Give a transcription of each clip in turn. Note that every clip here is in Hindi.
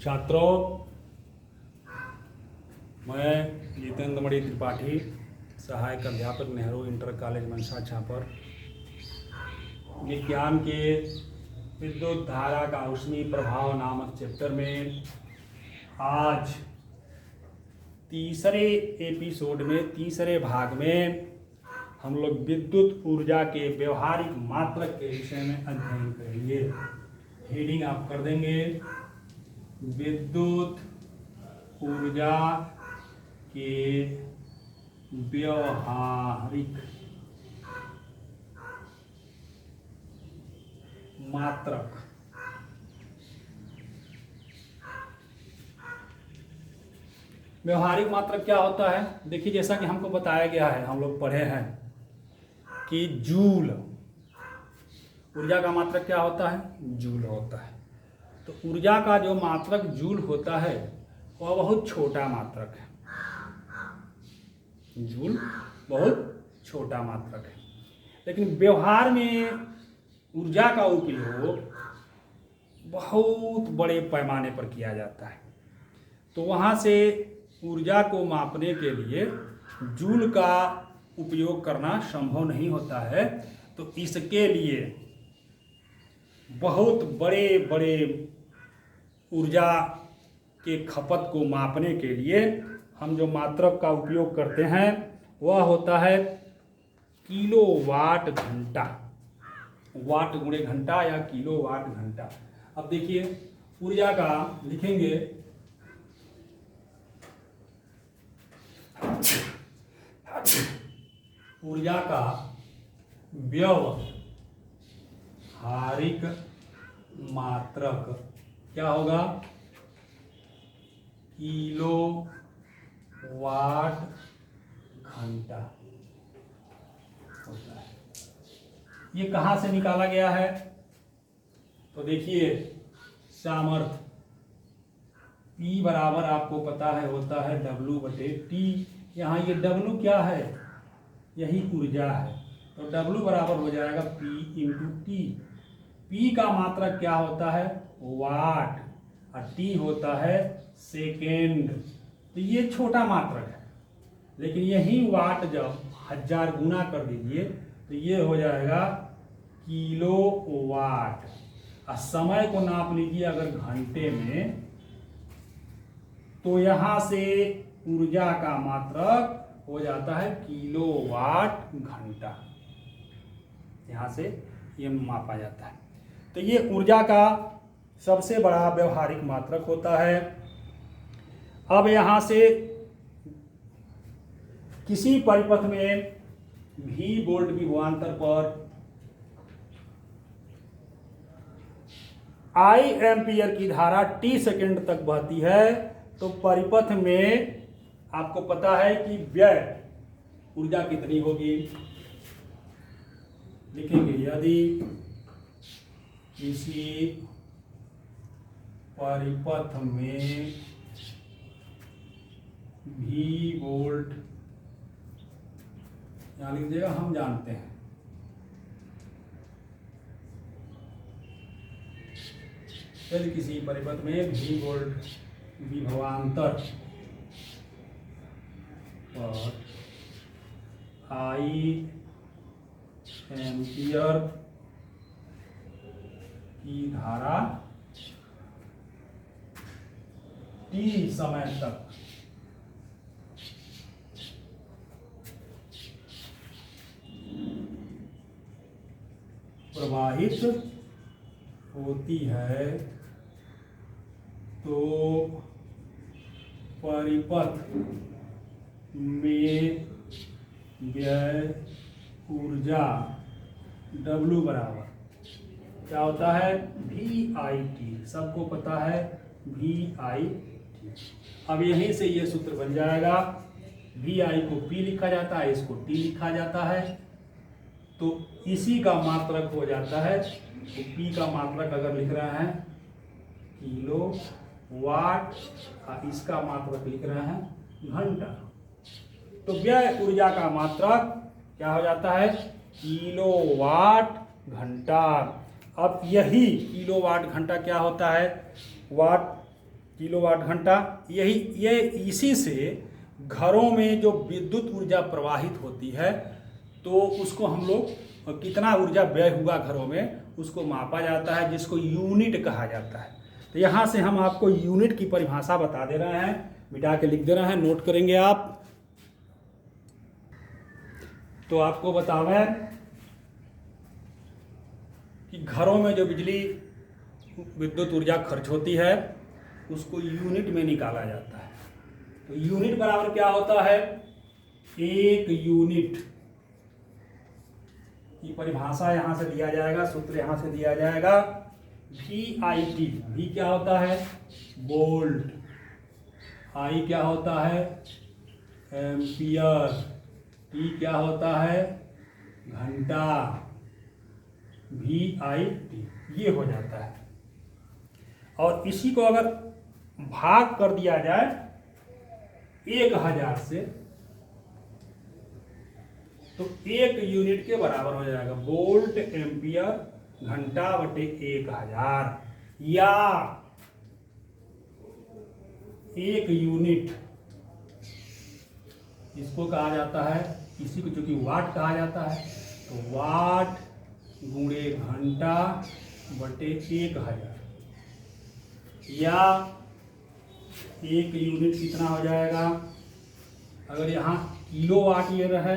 छात्रों, मैं जितेंद्र मणि त्रिपाठी, सहायक अध्यापक, नेहरू इंटर कॉलेज मनसा छापर, विज्ञान के विद्युत धारा का ऊष्मीय प्रभाव नामक चैप्टर में आज तीसरे एपिसोड में, तीसरे भाग में हम लोग विद्युत ऊर्जा के व्यवहारिक मात्रक के विषय में अध्ययन करेंगे। हेडिंग आप कर देंगे विद्युत ऊर्जा के व्यवहारिक मात्रक। व्यवहारिक मात्रक क्या होता है? देखिए, जैसा कि हमको बताया गया है, हम लोग पढ़े हैं कि जूल, ऊर्जा का मात्रक क्या होता है? जूल होता है। तो ऊर्जा का जो मात्रक जूल होता है वह बहुत छोटा मात्रक है। जूल बहुत छोटा मात्रक है, लेकिन व्यवहार में ऊर्जा का उपयोग बहुत बड़े पैमाने पर किया जाता है। तो वहाँ से ऊर्जा को मापने के लिए जूल का उपयोग करना संभव नहीं होता है। तो इसके लिए बहुत बड़े बड़े ऊर्जा के खपत को मापने के लिए हम जो मात्रक का उपयोग करते हैं वह होता है किलोवाट घंटा। वाट गुणे घंटा या किलोवाट घंटा। अब देखिए, ऊर्जा का लिखेंगे ऊर्जा का व्यवहारिक मात्रक क्या होगा? किलोवाट घंटा होता है। ये कहाँ से निकाला गया है? तो देखिए, सामर्थ्य P बराबर आपको पता है होता है W/T। यहाँ ये W क्या है? यही ऊर्जा है। तो W बराबर हो जाएगा P × T। P का मात्रक क्या होता है? वाट, और T होता है सेकेंड। तो ये छोटा मात्रक है, लेकिन यही वाट जब 1000 गुना कर दीजिए तो ये हो जाएगा किलोवाट। और समय को नाप लीजिए अगर घंटे में, तो यहाँ से ऊर्जा का मात्रक हो जाता है किलोवाट घंटा। यहाँ से ये मापा जाता है। तो ये ऊर्जा का सबसे बड़ा व्यवहारिक मात्रक होता है। अब यहाँ से किसी परिपथ में V वोल्ट विभवांतर पर I एम्पियर की धारा T सेकेंड तक बहती है, तो परिपथ में आपको पता है कि व्यय ऊर्जा कितनी होगी। लिखेंगे यदि किसी परिपथ में V वोल्ट, यहाँ लिख देगा, हम जानते हैं, यदि किसी परिपथ में V वोल्ट विभवांतर पर I एम्पियर की धारा T समय तक प्रवाहित होती है, तो परिपथ में व्यय ऊर्जा W बराबर क्या होता है? VIT। सबको पता है VIT। अब यहीं से ये सूत्र बन जाएगा। VI को P लिखा जाता है, इसको T लिखा जाता है, तो इसी का मात्रक हो जाता है। तो P का मात्रक अगर लिख रहे हैं किलोवाट, इसका मात्रक लिख रहे हैं घंटा, तो व्यय ऊर्जा का मात्रक क्या हो जाता है? किलोवाट घंटा। अब यही किलोवाट घंटा क्या होता है? वाट किलोवाट घंटा। ये इसी से घरों में जो विद्युत ऊर्जा प्रवाहित होती है तो उसको हम लोग कितना ऊर्जा व्यय हुआ घरों में उसको मापा जाता है, जिसको यूनिट कहा जाता है। तो यहाँ से हम आपको यूनिट की परिभाषा बता दे रहे हैं, मिटा के लिख दे रहे हैं, नोट करेंगे आप। तो आपको बतावें कि घरों में जो बिजली विद्युत ऊर्जा खर्च होती है उसको यूनिट में निकाला जाता है। तो यूनिट बराबर क्या होता है, एक यूनिट की परिभाषा यहां से दिया जाएगा, सूत्र यहां से दिया जाएगा, VIT। V क्या होता है, वोल्ट। I क्या होता है, एम्पियर। T क्या होता है, घंटा। VIT ये हो जाता है। और इसी को अगर भाग कर दिया जाए 1000 से तो 1 यूनिट के बराबर हो जाएगा, वोल्ट एम्पियर घंटा बटे 1000, या 1 यूनिट इसको कहा जाता है, इसी को जो कि वाट कहा जाता है, तो वाट गुणे घंटा बटे 1000, या 1 यूनिट कितना हो जाएगा, अगर यहाँ किलोवाट ये रहे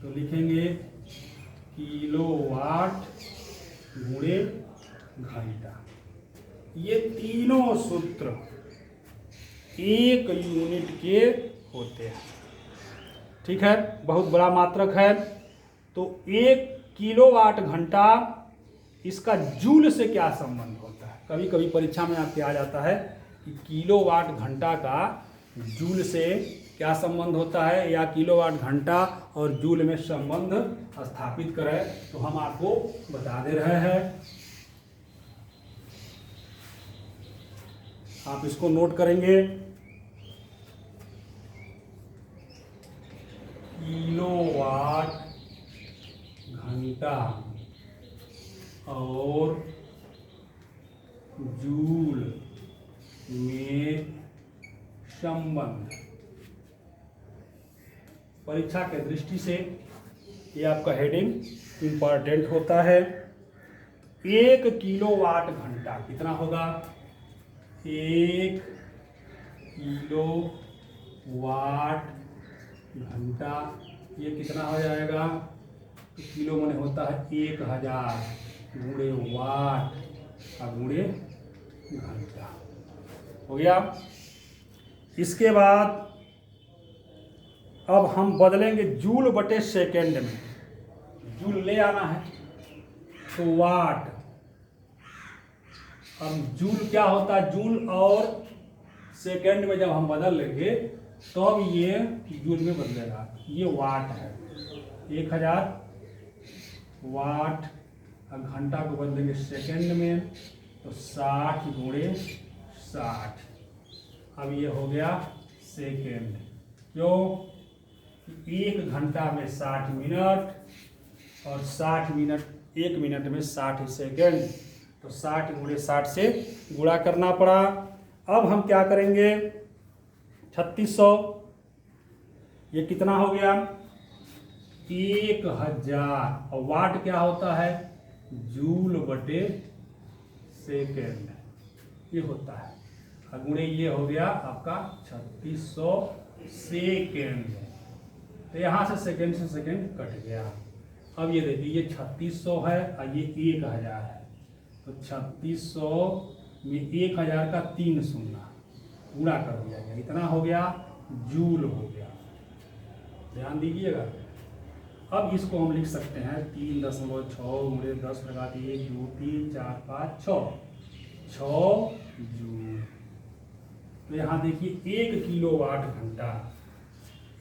तो लिखेंगे किलोवाट गुणे घंटा। ये तीनों सूत्र 1 यूनिट के होते हैं, ठीक है, बहुत बड़ा मात्रक है। तो 1 किलोवाट घंटा, इसका जूल से क्या संबंध होता है, कभी कभी परीक्षा में आपके आ जाता है कि किलोवाट घंटा का जूल से क्या संबंध होता है, या किलोवाट घंटा और जूल में संबंध स्थापित करें, तो हम आपको बता दे रहे हैं। आप इसको नोट करेंगे, किलोवाट घंटा और जूल में संबंध। परीक्षा के दृष्टि से ये आपका हेडिंग इंपॉर्टेंट होता है। 1 किलोवाट घंटा कितना होगा, 1 किलोवाट घंटा, ये कितना हो जाएगा, तो किलो में होता है 1000 गुणे वाट और गुणे घंटा, हो गया। इसके बाद अब हम बदलेंगे जूल बटे सेकेंड में, जूल ले आना है तो वाट। अब जूल क्या होता है, जूल और सेकेंड में जब हम बदल लेंगे तो अब ये जूल में बदलेगा, ये वाट है, 1000 वाट। अब घंटा को बदलेंगे सेकेंड में तो 60 गुणे 60, अब ये हो गया सेकेंड। क्यों, 1 घंटा में 60 मिनट और 60 मिनट, 1 मिनट में 60 सेकेंड, तो 60 गुणे 60 से गुणा करना पड़ा। अब हम क्या करेंगे, 3600, ये कितना हो गया, 1000, और वाट क्या होता है, जूल बटे सेकेंड, ये होता है, गुणे ये हो गया आपका 3600 सेकेंड। तो यहाँ से सेकेंड कट गया। अब ये देखिए, ये 3600 है और ये 1000 है, तो 3600 में 1000 का 3 शून्य पूरा कर दिया गया, इतना हो गया जूल हो गया, ध्यान दीजिएगा। अब इसको हम लिख सकते हैं 3.6 गुणे 10 लगा दिए, 2 3 4 5 6 जूल। तो यहाँ देखिए 1 किलोवाट घंटा,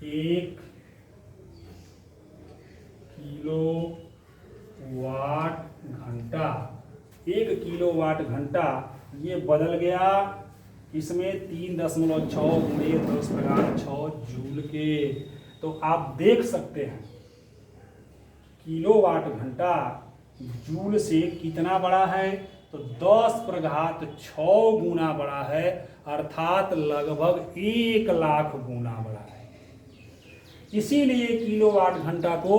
1 किलोवाट घंटा, 1 किलोवाट घंटा ये बदल गया इसमें 3.6 गुणे 10 लगा 6 जूल के। तो आप देख सकते हैं किलोवाट घंटा जूल से कितना बड़ा है, तो 10⁻⁶ गुना बड़ा है, अर्थात लगभग 1,00,000 गुना बड़ा है। इसीलिए किलोवाट घंटा को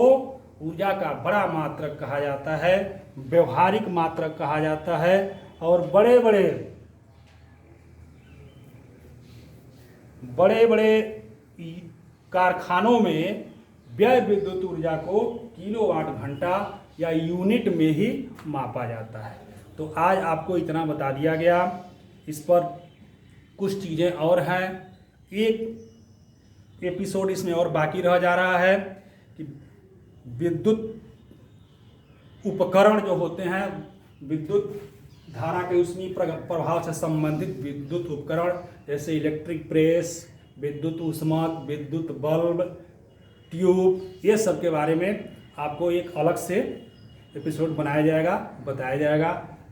ऊर्जा का बड़ा मात्रक कहा जाता है, व्यवहारिक मात्रक कहा जाता है। और बड़े बड़े कारखानों में व्यय विद्युत ऊर्जा को किलोवाट घंटा या यूनिट में ही मापा जाता है। तो आज आपको इतना बता दिया गया। इस पर कुछ चीज़ें और हैं, एक एपिसोड इसमें और बाकी रह जा रहा है कि विद्युत उपकरण जो होते हैं, विद्युत धारा के ऊष्मीय प्रभाव से संबंधित विद्युत उपकरण, जैसे इलेक्ट्रिक प्रेस, विद्युत ऊष्मक, विद्युत बल्ब, ट्यूब, ये सब के बारे में आपको एक अलग से एपिसोड बनाया जाएगा, बताया जाएगा।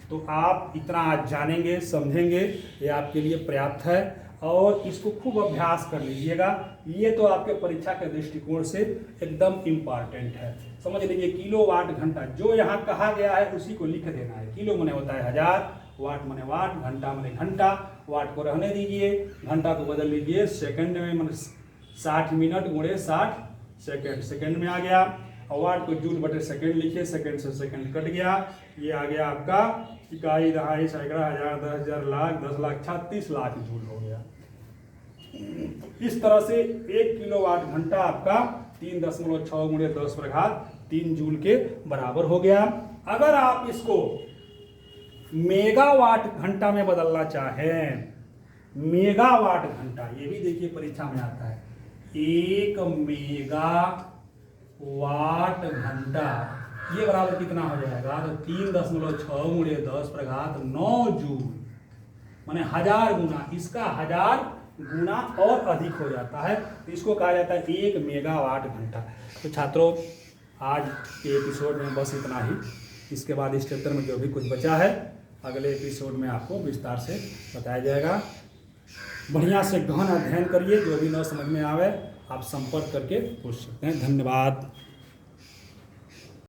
तो आप इतना आज जानेंगे, समझेंगे, ये आपके लिए पर्याप्त है। और इसको खूब अभ्यास कर लीजिएगा। ये तो आपके परीक्षा के दृष्टिकोण से एकदम इम्पॉर्टेंट है। समझ लीजिए, किलोवाट घंटा जो यहाँ कहा गया है उसी को लिख देना है। किलो मने होता है 1000, वाट मने वाट, घंटा मने घंटा। वाट को रहने दीजिए, घंटा को बदल लीजिए सेकंड में, मने 60 मिनट गुणे 60 सेकंड, सेकंड में आ गया। और वाट को जूल बटे सेकंड लिखिए, सेकंड से सेकंड कट गया। ये आ गया आपका इकाई, दहाई, सैकड़ा, हजार, 10,000, लाख, 10 लाख, 36 लाख जूल हो गया। इस तरह से 1 किलोवाट घंटा आपका 3.6 गुणे 10⁻³ जूल के बराबर हो गया। अगर आप इसको मेगावाट घंटा में बदलना चाहें, मेगावाट घंटा, ये भी देखिए परीक्षा में आता है, 1 मेगावाट घंटा, ये बराबर कितना हो जाएगा? तो 3.6 गुणे 10⁻⁹ जूल, माने 1000 गुना। इसका 1000 गुना और अधिक हो जाता है, तो इसको कहा जाता है 1 मेगावाट घंटा। तो छात्रों, आज के एपिसोड में बस इतना ही। इसके बाद इस चैप्टर में जो भी कुछ बचा है अगले एपिसोड में आपको विस्तार से बताया जाएगा। बढ़िया से गहन अध्ययन करिए, जो भी न समझ में आवे आप संपर्क करके पूछ सकते हैं। धन्यवाद।